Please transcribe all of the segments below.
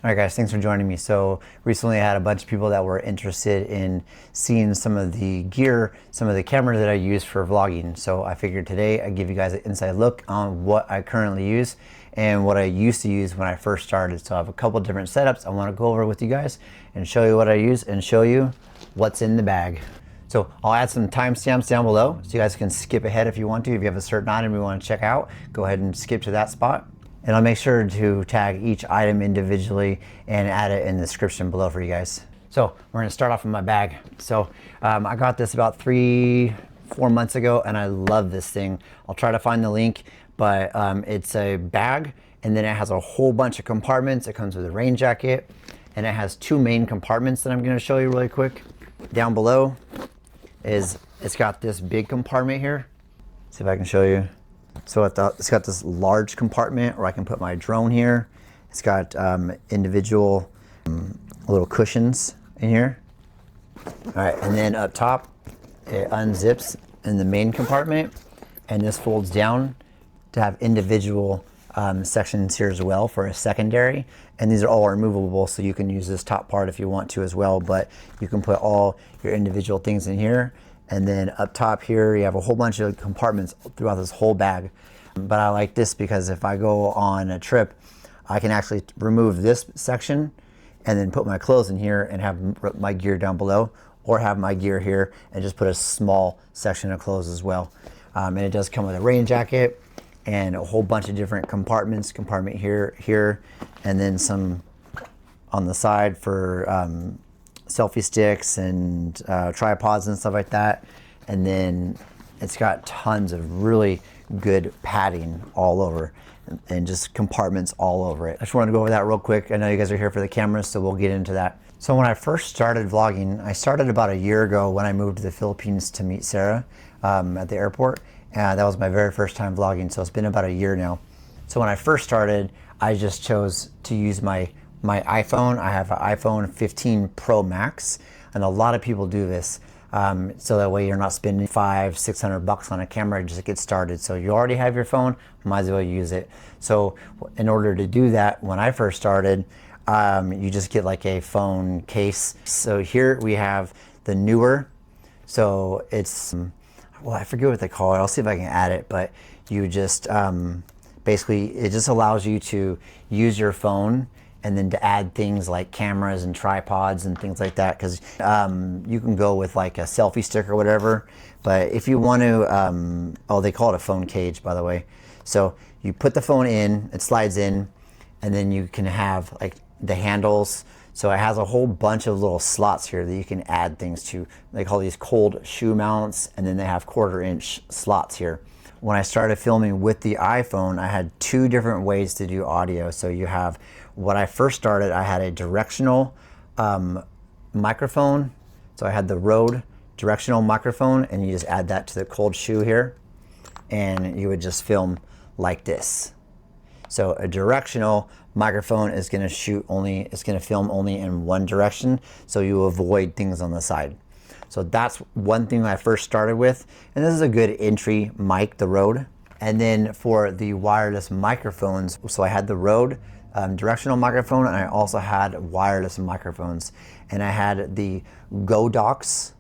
Alright guys, thanks for joining me. So recently I had a bunch of people that were interested in seeing some of the gear, some of the camera that I use for vlogging. So I figured today I'd give you guys an inside look on what I currently use and what I used to use when I first started. So I have a couple different setups I want to go over with you guys and show you what I use and show you what's in the bag. So I'll add some timestamps down below so you guys can skip ahead if you want to. If you have a certain item you want to check out, go ahead and skip to that spot. And I'll make sure to tag each item individually and add it in the description below for you guys. So we're gonna start off with my bag. So I got this about 3-4 months ago and I love this thing. I'll try to find the link, but it's a bag and then it has a whole bunch of compartments. It comes with a rain jacket and it has 2 main compartments that I'm gonna show you really quick. Down below is, it's got this big compartment here. See if I can show you. So it's got this large compartment where I can put my drone here. It's got individual little cushions in here. All right, and then up top, it unzips in the main compartment, and this folds down to have individual sections here as well for a secondary. And these are all removable, so you can use this top part if you want to as well, but you can put all your individual things in here. And then up top here, you have a whole bunch of compartments throughout this whole bag. But I like this because if I go on a trip, I can actually remove this section and then put my clothes in here and have my gear down below, or have my gear here and just put a small section of clothes as well. And it does come with a rain jacket and a whole bunch of different compartments. Compartment here, and then some on the side for selfie sticks and tripods and stuff like that. And then it's got tons of really good padding all over and just compartments all over it. I just wanted to go over that real quick. I know you guys are here for the cameras, so we'll get into that. So when I first started vlogging, I started about a year ago when I moved to the Philippines to meet Sarah at the airport. And that was my very first time vlogging, so it's been about a year now. So when I first started, I just chose to use my iPhone. I have an iPhone 15 Pro Max, and a lot of people do this. So that way you're not spending $500-600 on a camera just to get started. So you already have your phone, might as well use it. So in order to do that, when I first started, you just get like a phone case. So here we have the NEEWER. So it's, well, I forget what they call it. I'll see if I can add it, but you just, basically it just allows you to use your phone and then to add things like cameras and tripods and things like that, because you can go with like a selfie stick or whatever. But if you want to, oh, they call it a phone cage, by the way. So you put the phone in, it slides in, and then you can have like the handles. So it has a whole bunch of little slots here that you can add things to. They call these cold shoe mounts, and then they have 1/4-inch slots here. When I started filming with the iPhone, I had 2 different ways to do audio. So you have, when I first started, I had a directional microphone. So I had the Rode directional microphone, and you just add that to the cold shoe here, and you would just film like this. So a directional microphone is gonna film only in one direction, so you avoid things on the side. So that's one thing I first started with, and this is a good entry mic, the Rode. And then for the wireless microphones, so I had the Rode directional microphone, and I also had wireless microphones. And I had the GODOX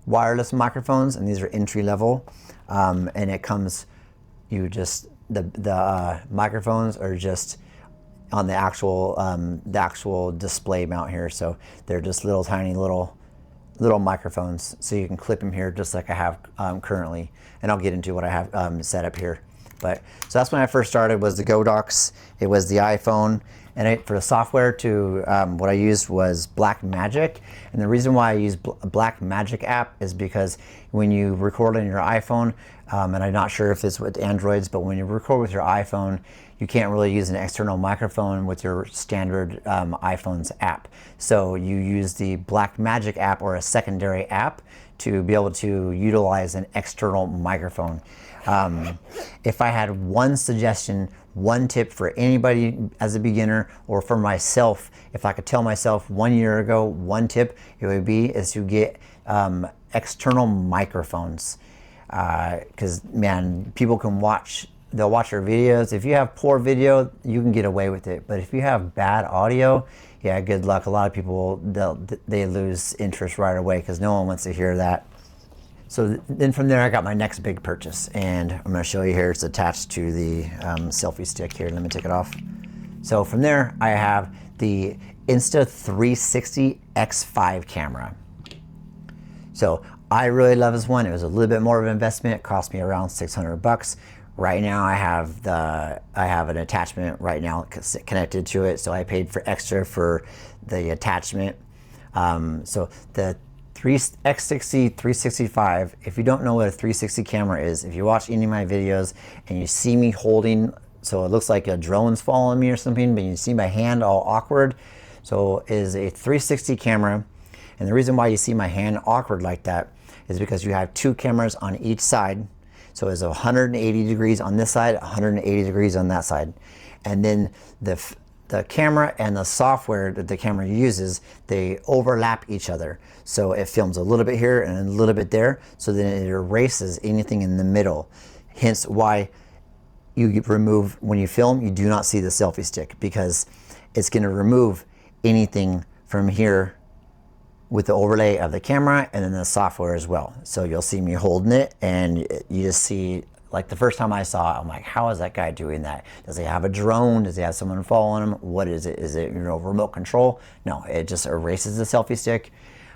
wireless microphones, and these are entry level. And it comes, the microphones are just on the actual display mount here. So they're just little tiny little microphones, so you can clip them here just like I have currently, and I'll get into what I have set up here. But so that's when I first started, was the GODOX. It was the iPhone, and for the software to what I used was Blackmagic. And the reason why I use Blackmagic app is because when you record on your iPhone, and I'm not sure if it's with Androids, but when you record with your iPhone, you can't really use an external microphone with your standard iPhone's app. So you use the Blackmagic app or a secondary app to be able to utilize an external microphone. If I had one suggestion, one tip for anybody as a beginner or for myself, if I could tell myself 1 year ago, one tip it would be is to get external microphones. Because man, people can watch they'll watch your videos. If you have poor video, you can get away with it. But if you have bad audio, yeah, good luck. A lot of people, they lose interest right away because no one wants to hear that. So then from there, I got my next big purchase, and I'm going to show you here. It's attached to the selfie stick here. Let me take it off. So from there, I have the Insta360 X5 camera. So I really love this one. It was a little bit more of an investment. It cost me around 600 bucks. Right now I have an attachment right now connected to it. So I paid for extra for the attachment. So the X60 365, if you don't know what a 360 camera is, if you watch any of my videos and you see me holding, so it looks like a drone's following me or something, but you see my hand all awkward. So it is a 360 camera. And the reason why you see my hand awkward like that is because you have two cameras on each side. So it's 180 degrees on this side, 180 degrees on that side. And then the camera and the software that the camera uses, they overlap each other. So it films a little bit here and a little bit there. So then it erases anything in the middle. Hence why you remove, when you film, you do not see the selfie stick, because it's going to remove anything from here with the overlay of the camera and then the software as well. So you'll see me holding it, and you just see, like the first time I saw it, I'm like, how is that guy doing that? Does he have a drone? Does he have someone following him? What is it? Is it, you know, remote control? No, it just erases the selfie stick.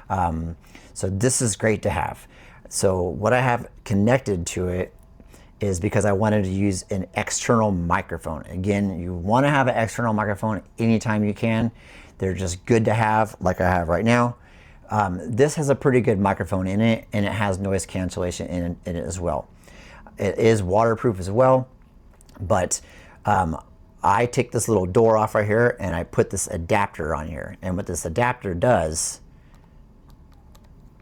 So this is great to have. So what I have connected to it is because I wanted to use an external microphone. Again, you want to have an external microphone anytime you can. They're just good to have, like I have right now. This has a pretty good microphone in it, and it has noise cancellation in it as well. It is waterproof as well, but I take this little door off right here and I put this adapter on here. And what this adapter does,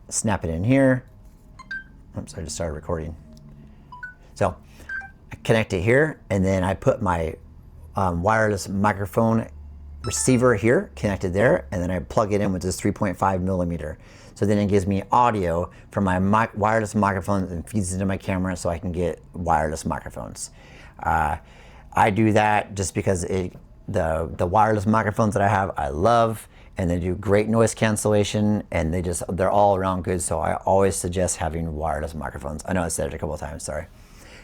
snap it in here. Oops, I just started recording. So I connect it here, and then I put my wireless microphone receiver here connected there, and then I plug it in with this 3.5 millimeter. So then it gives me audio from my wireless microphones and feeds into my camera, so I can get wireless microphones. I do that just because the wireless microphones that I have, I love, and they do great noise cancellation, and they're all around good. So I always suggest having wireless microphones. I know I said it a couple of times, sorry.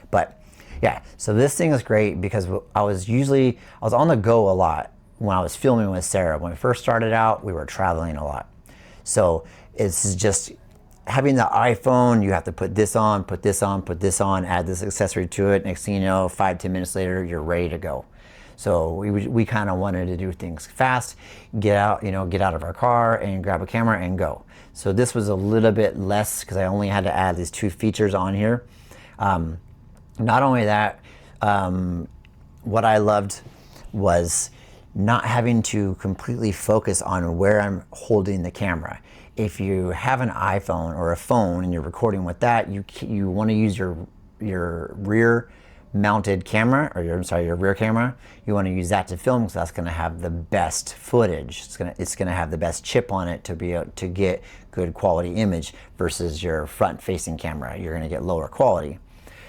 But yeah, so this thing is great because I was on the go a lot when I was filming with Sarah. When we first started out, we were traveling a lot. So it's just having the iPhone, you have to put this on, put this on, put this on, add this accessory to it. Next thing you know, 5-10 minutes later, you're ready to go. So we kind of wanted to do things fast, get out of our car and grab a camera and go. So this was a little bit less because I only had to add these two features on here. Not only that, what I loved was not having to completely focus on where I'm holding the camera. If you have an iPhone or a phone and you're recording with that, you want to use your rear mounted camera, or your rear camera. You want to use that to film because that's going to have the best footage. It's going to have the best chip on it to be able to get good quality image versus your front facing camera. You're going to get lower quality.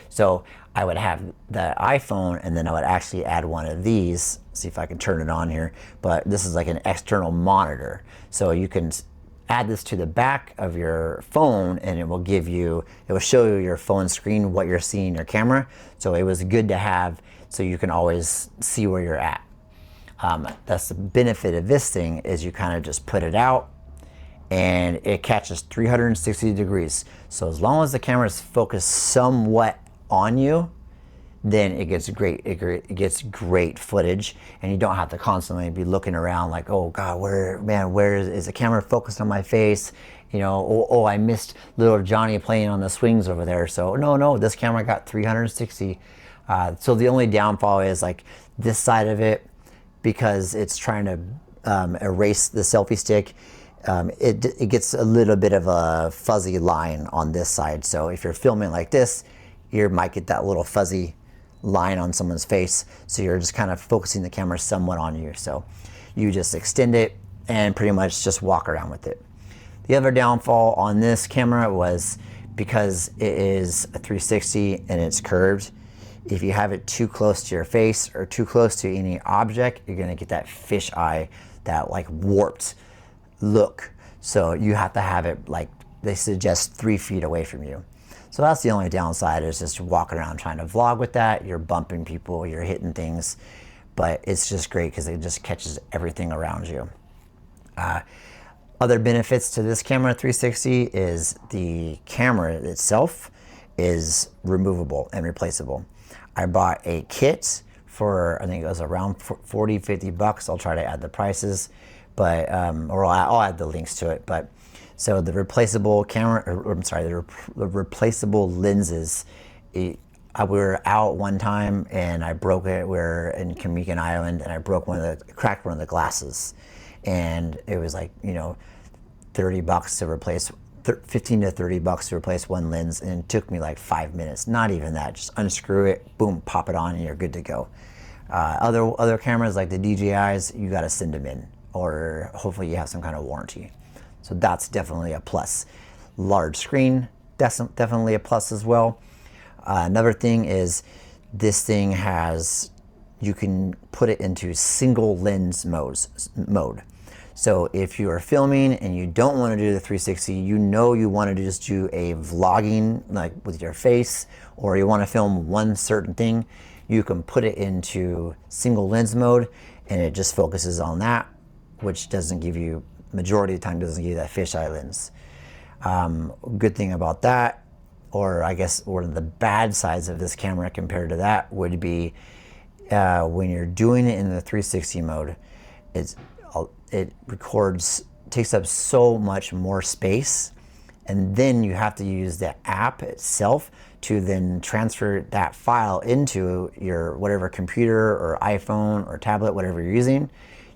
So I would have the iPhone, and then I would actually add one of these. See if I can turn it on here. But this is like an external monitor. So you can add this to the back of your phone, and it will show you your phone screen, what you're seeing in your camera. So it was good to have, so you can always see where you're at. That's the benefit of this thing, is you kind of just put it out and it catches 360 degrees. So as long as the camera is focused somewhat on you, then it gets it gets great footage, and you don't have to constantly be looking around like, oh God, where is the camera focused on my face? You know, oh, I missed little Johnny playing on the swings over there. So no, this camera got 360. So the only downfall is like this side of it, because it's trying to erase the selfie stick. It gets a little bit of a fuzzy line on this side. So if you're filming like this, you might get that little fuzzy line on someone's face. So you're just kind of focusing the camera somewhat on you. So you just extend it and pretty much just walk around with it. The other downfall on this camera was because it is a 360 and it's curved, If you have it too close to your face or too close to any object, you're gonna get that fish eye, that like warped look. So you have to have it, like they suggest, 3 feet away from you. So that's the only downside, is just walking around trying to vlog with that. You're bumping people, you're hitting things, but it's just great because it just catches everything around you. Other benefits to this camera 360 is the camera itself is removable and replaceable. I bought a kit for, I think it was around 40, 50 bucks. I'll try to add the prices, but, or I'll add the links to it. But so the replaceable camera, or I'm sorry, the replaceable lenses, we were out one time and I broke it. We're in Camino Island and I broke cracked one of the glasses. And it was like, you know, 30 bucks to replace, 15 to 30 bucks to replace one lens. And it took me like 5 minutes, not even that. Just unscrew it, boom, pop it on and you're good to go. Other cameras like the DJIs, you gotta send them in, or hopefully you have some kind of warranty. So that's definitely a plus. Large screen, definitely a plus as well. Another thing is this thing has, you can put it into single lens mode. So if you are filming and you don't want to do the 360, you know you want to just do a vlogging like with your face, or you want to film one certain thing, you can put it into single lens mode and it just focuses on that, which doesn't give you, majority of the time doesn't give you that fisheye lens. Good thing about that, or I guess one of the bad sides of this camera compared to that would be when you're doing it in the 360 mode, it takes up so much more space, and then you have to use the app itself to then transfer that file into your whatever computer or iPhone or tablet, whatever you're using.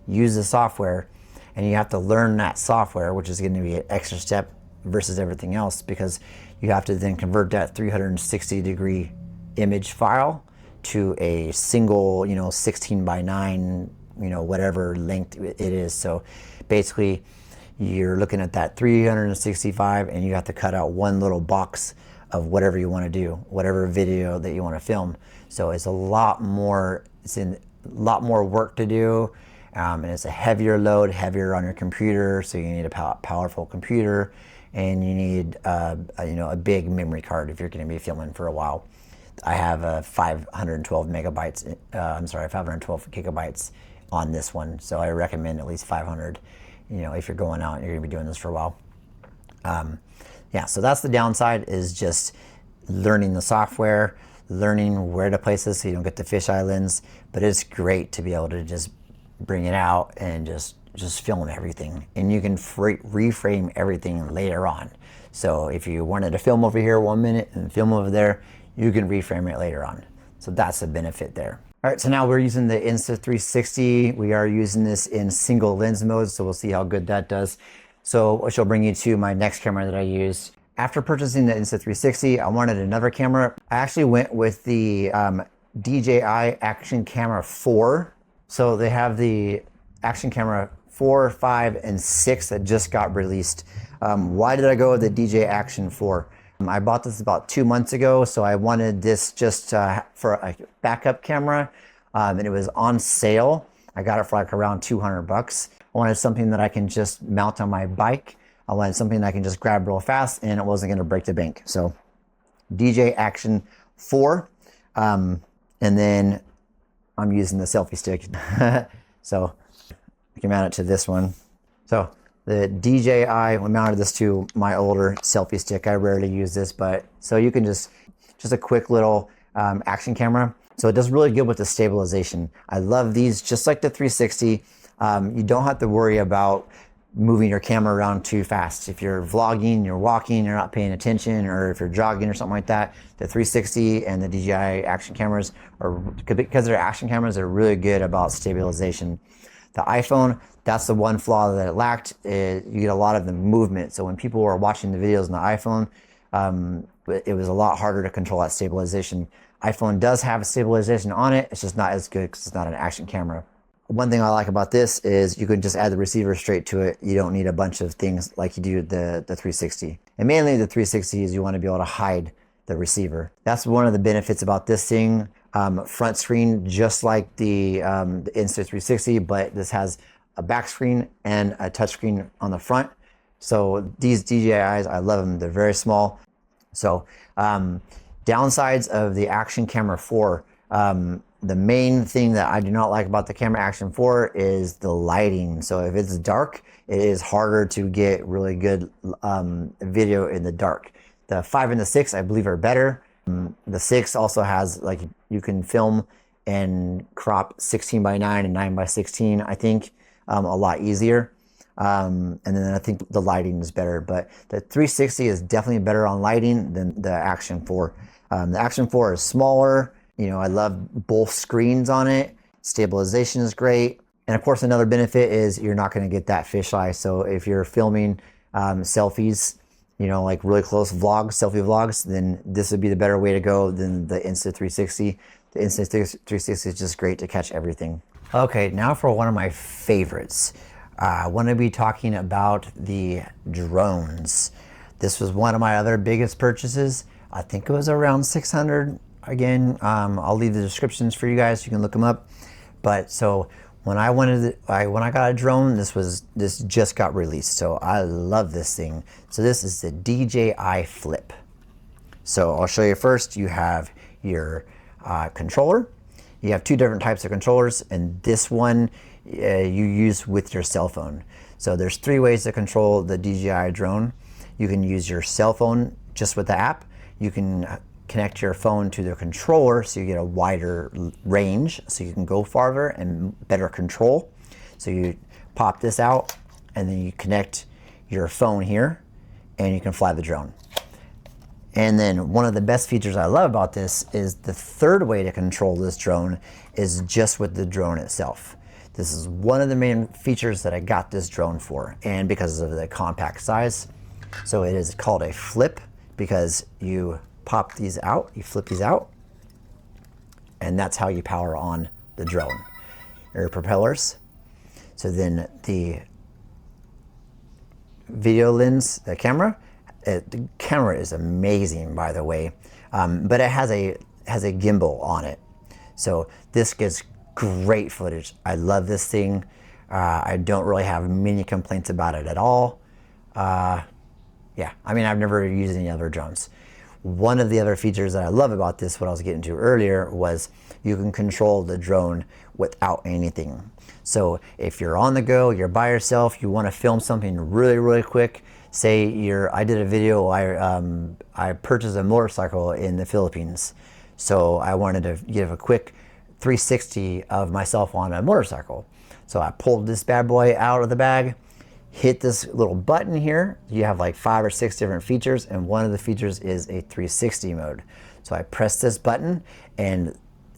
Use the software, and you have to learn that software, which is going to be an extra step versus everything else, because you have to then convert that 360-degree image file to a single, 16 by 9, whatever length it is. So basically you're looking at that 365 and you have to cut out one little box of whatever you want to do, whatever video that you want to film. So it's a lot more, work to do, and it's a heavier load, heavier on your computer. So you need a powerful computer, and you need a big memory card if you're going to be filming for a while. I have a 512 gigabytes on this one, so I recommend at least 500. If you're going out and you're going to be doing this for a while. Yeah, so that's the downside, is just learning the software, learning where to place this so you don't get the fisheye lens. But it's great to be able to just bring it out and just film everything, and you can reframe everything later on. So if you wanted to film over here 1 minute and film over there, you can reframe it later on. So that's a benefit there. All right, so now we're using the Insta360. We are using this in single lens mode, so we'll see how good that does. So which will bring you to my next camera that I used. After purchasing the Insta360, I wanted another camera. I actually went with the DJI Action Camera 4. So they have the Action Camera 4, 5, and 6 that just got released. Why did I go with the DJI Action 4? I bought this about 2 months ago, so I wanted this just for a backup camera, and it was on sale. I got it for like around 200 bucks. I wanted something that I can just mount on my bike. I wanted something that I can just grab real fast and it wasn't going to break the bank. So DJI Action 4, and then I'm using the selfie stick. So I can mount it to this one. So the DJI, we mounted this to my older selfie stick. I rarely use this, but so you can just a quick little action camera. So it does really good with the stabilization. I love these, just like the 360. You don't have to worry about moving your camera around too fast. If you're vlogging, you're walking, you're not paying attention, or if you're jogging or something like that, the 360 and the DJI action cameras because they're action cameras, they're really good about stabilization. The iPhone, that's the one flaw that it lacked. You get a lot of the movement. So when people were watching the videos on the iPhone, it was a lot harder to control that stabilization. iPhone does have a stabilization on it. It's just not as good because it's not an action camera. One thing I like about this is you can just add the receiver straight to it. You don't need a bunch of things like you do the 360. And mainly the 360 is you want to be able to hide the receiver. That's one of the benefits about this thing. Front screen, just like the Insta360, but this has a back screen and a touch screen on the front. So these DJIs, I love them. They're very small. So downsides of the Action Camera 4. The main thing that I do not like about the Camera Action 4 is the lighting. So if it's dark, it is harder to get really good video in the dark. The 5 and the 6, I believe, are better. The 6 also has, like, you can film and crop 16:9 and 9:16, I think, a lot easier. And then I think the lighting is better, but the 360 is definitely better on lighting than the Action 4. The Action 4 is smaller. You know, I love both screens on it. Stabilization is great. And of course, another benefit is you're not going to get that fisheye. So if you're filming selfies, you know, like really close vlogs, selfie vlogs, then this would be the better way to go than the Insta360. The Insta360 is just great to catch everything. Okay, now for one of my favorites. I want to be talking about the drones. This was one of my other biggest purchases. I think it was around 600. Again, I'll leave the descriptions for you guys. You can look them up. But so when I got a drone, this just got released. So I love this thing. So this is the DJI Flip. So I'll show you first. You have your controller. You have two different types of controllers, and this one you use with your cell phone. So there's 3 ways to control the DJI drone. You can use your cell phone just with the app. You can connect your phone to the controller so you get a wider range, so you can go farther and better control. So you pop this out and then you connect your phone here and you can fly the drone. And then one of the best features I love about this is the 3rd way to control this drone is just with the drone itself. This is one of the main features that I got this drone for, and because of the compact size. So it is called a flip because you pop these out, you flip these out, and that's how you power on the drone. Your propellers. So then the video lens, the camera is amazing, by the way, but it has a gimbal on it. So this gives great footage. I love this thing. I don't really have many complaints about it at all. Yeah, I mean, I've never used any other drones. One of the other features that I love about this, what I was getting to earlier, was you can control the drone without anything. So if you're on the go, you're by yourself, you want to film something really, really quick. Say I did a video, I purchased a motorcycle in the Philippines. So I wanted to give a quick 360 of myself on a motorcycle. So I pulled this bad boy out of the bag, hit this little button here. You have like 5 or 6 different features, and one of the features is a 360 mode. So I press this button and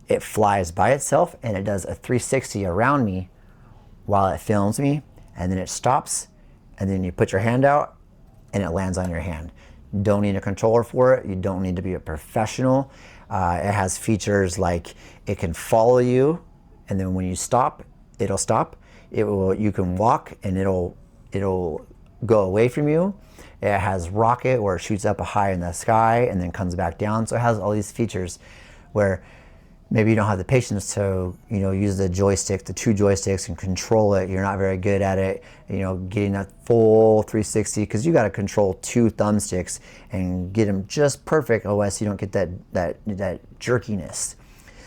it flies by itself and it does a 360 around me while it films me, and then it stops, and then you put your hand out and it lands on your hand. Don't need a controller for it. You don't need to be a professional. It has features like it can follow you, and then when you stop, it'll stop. You can walk and it'll go away from you. It has rocket where it shoots up high in the sky and then comes back down. So it has all these features where maybe you don't have the patience to, you know, use the joystick, the 2 joysticks, and control it. You're not very good at it, you know, getting that full 360, because you got to control 2 thumbsticks and get them just perfect, otherwise you don't get that jerkiness.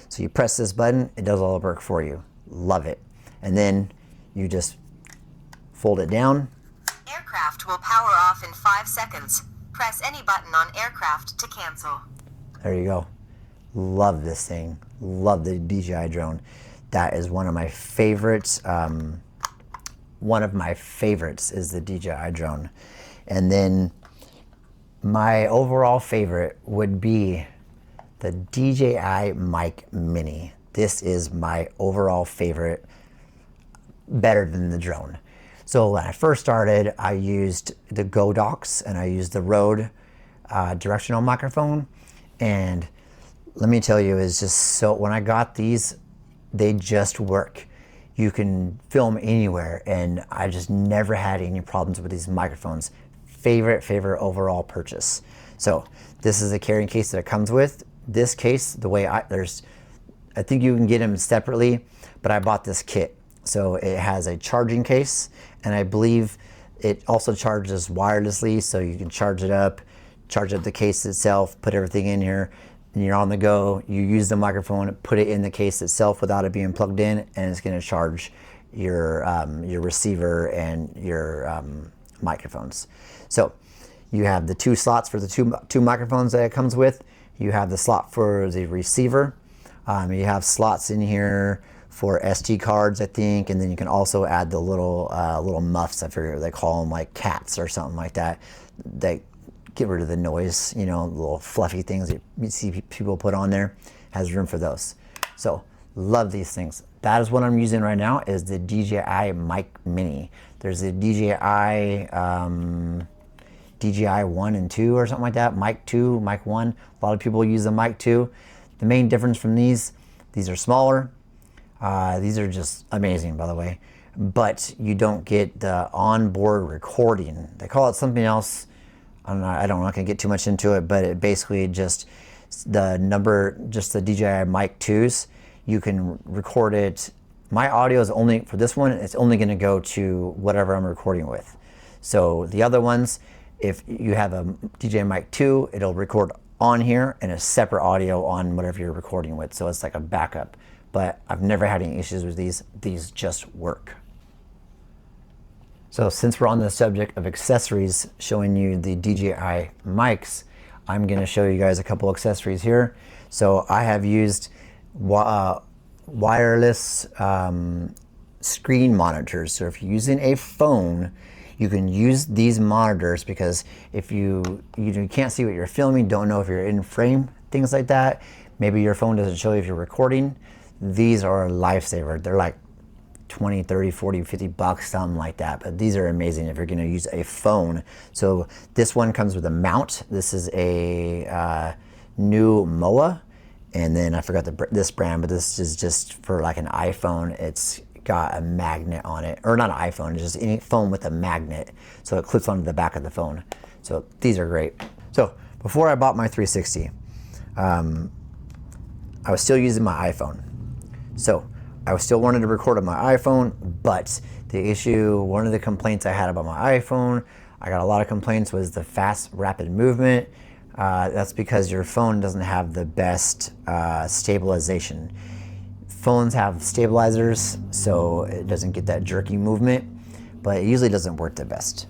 So you press this button, it does all the work for you. Love it. And then you just fold it down. Aircraft will power off in 5 seconds. Press any button on aircraft to cancel. There you go. Love this thing. Love the DJI drone. That is one of my favorites. One of my favorites is the DJI drone. And then my overall favorite would be the DJI Mic Mini. This is my overall favorite, better than the drone. So when I first started, I used the GODOX and I used the Rode directional microphone, and let me tell you, it's just so, when I got these, they just work. You can film anywhere, and I just never had any problems with these microphones. Favorite overall purchase. So this is the carrying case that it comes with. This case, the way I think you can get them separately, but I bought this kit. So it has a charging case, and I believe it also charges wirelessly, so you can charge up the case itself, put everything in here, and you're on the go. You use the microphone, put it in the case itself without it being plugged in, and it's going to charge your receiver and your microphones. So you have the 2 slots for the two microphones that it comes with. You have the slot for the receiver. You have slots in here for SD cards, I think, and then you can also add the little muffs. I forget what they call them, like cats or something like that. They get rid of the noise, you know, little fluffy things that you see people put on there. Has room for those. So love these things. That is what I'm using right now, is the DJI Mic Mini. There's a DJI 1 and 2 or something like that. Mic 2, Mic 1. A lot of people use the Mic 2. The main difference from these are smaller. These are just amazing, by the way, but you don't get the onboard recording. They call it something else. I'm not going to get too much into it, but it basically just the DJI Mic 2s, you can record it. My audio is only, for this one, it's only going to go to whatever I'm recording with. So the other ones, if you have a DJI Mic 2, it'll record on here and a separate audio on whatever you're recording with. So it's like a backup. But I've never had any issues with these. These just work. So since we're on the subject of accessories, showing you the DJI mics, I'm going to show you guys a couple accessories here. So I have used wireless screen monitors. So if you're using a phone, you can use these monitors, because if you can't see what you're filming, don't know if you're in frame, things like that, maybe your phone doesn't show you if you're recording, these are a lifesaver. They're like 20, 30, 40, 50 bucks, something like that. But these are amazing if you're going to use a phone. So this one comes with a mount. This is a NEEWER, and then I forgot this brand, but this is just for like an iPhone. It's got a magnet on it, or not an iPhone, it's just any phone with a magnet, so it clips onto the back of the phone. So these are great. So before I bought my 360, I was still using my iPhone. So I was still wanting to record on my iPhone, but one of the complaints I had about my iPhone, I got a lot of complaints, was the fast, rapid movement. That's because your phone doesn't have the best stabilization. Phones have stabilizers, so it doesn't get that jerky movement, but it usually doesn't work the best.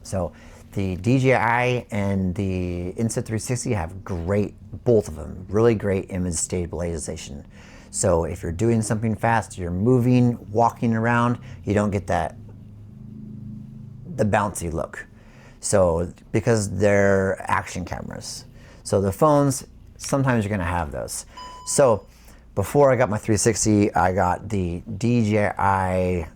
So the DJI and the Insta360 have both of them, really great image stabilization. So if you're doing something fast, you're moving, walking around, you don't get the bouncy look. So because they're action cameras. So the phones, sometimes you're gonna have those. So before I got my 360, I got the DJI,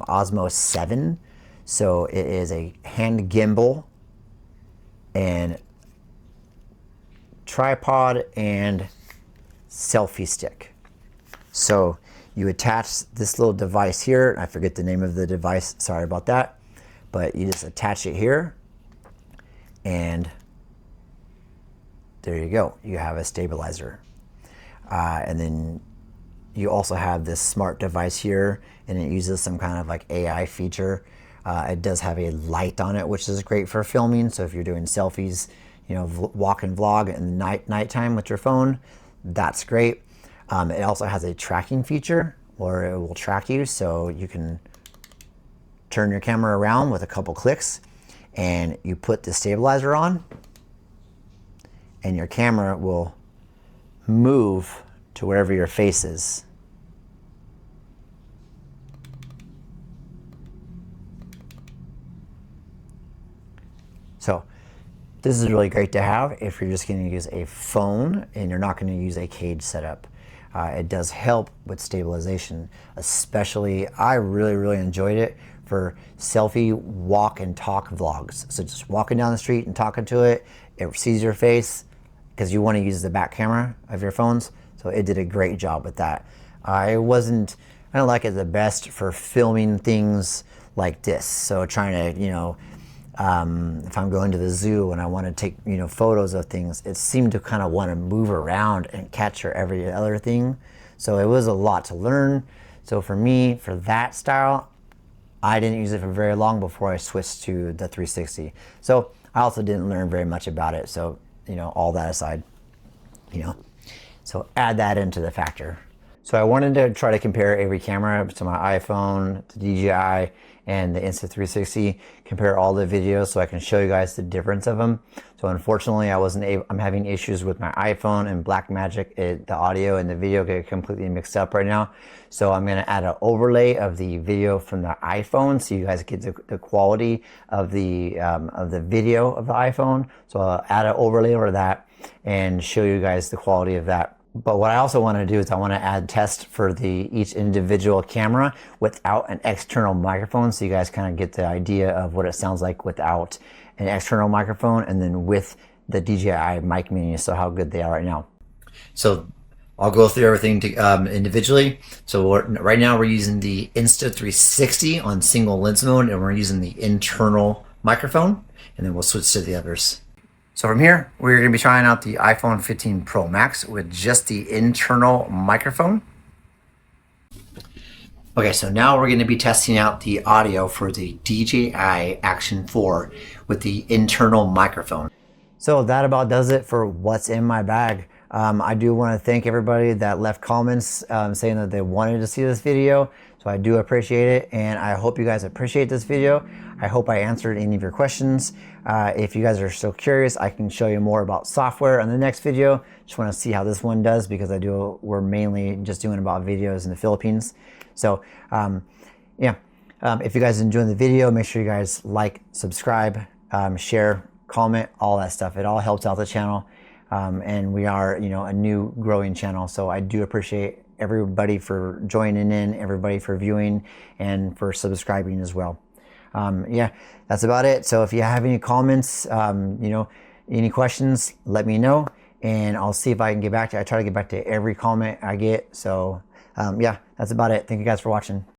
Osmo 7. So it is a hand gimbal and tripod and selfie stick. So you attach this little device here. I forget the name of the device, sorry about that. But you just attach it here, and there you go. You have a stabilizer. And then you also have this smart device here, and it uses some kind of like AI feature. It does have a light on it, which is great for filming. So if you're doing selfies, you know, walk and vlog in the nighttime with your phone, that's great. It also has a tracking feature where it will track you, so you can turn your camera around with a couple clicks, and you put the stabilizer on, and your camera will move to wherever your face is. So this is really great to have if you're just going to use a phone and you're not going to use a cage setup. It does help with stabilization, especially I really enjoyed it for selfie walk and talk vlogs. So just walking down the street and talking to it, it sees your face because you want to use the back camera of your phones. So it did a great job with that. I don't like it the best for filming things like this. So trying to, you know, if I'm going to the zoo and I want to take, you know, photos of things, it seemed to kind of want to move around and capture every other thing. So it was a lot to learn. So for me, for that style, I didn't use it for very long before I switched to the 360. So I also didn't learn very much about it. So, you know, all that aside, you know, so add that into the factor. So I wanted to try to compare every camera to my iPhone, the DJI, and the Insta360, compare all the videos so I can show you guys the difference of them. So unfortunately, I'm having issues with my iPhone and Blackmagic. The audio and the video get completely mixed up right now. So I'm gonna add an overlay of the video from the iPhone so you guys get the quality of the video of the iPhone. So I'll add an overlay over that and show you guys the quality of that. But what I also want to do is I want to add tests for each individual camera without an external microphone, so you guys kind of get the idea of what it sounds like without an external microphone, and then with the DJI Mic Mini, so how good they are right now. So I'll go through everything individually. So right now we're using the Insta360 on single lens mode, and we're using the internal microphone, and then we'll switch to the others. So from here, we're going to be trying out the iPhone 15 Pro Max with just the internal microphone. Okay, so now we're going to be testing out the audio for the DJI Action 4 with the internal microphone. So that about does it for what's in my bag. I do want to thank everybody that left comments saying that they wanted to see this video. So I do appreciate it, and I hope you guys appreciate this video. I hope I answered any of your questions. If you guys are still curious, I can show you more about software in the next video. Just want to see how this one does, because we're mainly just doing about videos in the Philippines. So yeah, if you guys enjoyed the video, make sure you guys like, subscribe, share, comment, all that stuff. It all helps out the channel. And we are, you know, a new growing channel. So I do appreciate everybody for joining in, everybody for viewing, and for subscribing as well. Yeah, that's about it. So if you have any comments, you know, any questions, let me know, and I'll see if I can get back to you. I try to get back to every comment I get. So yeah, that's about it. Thank you guys for watching.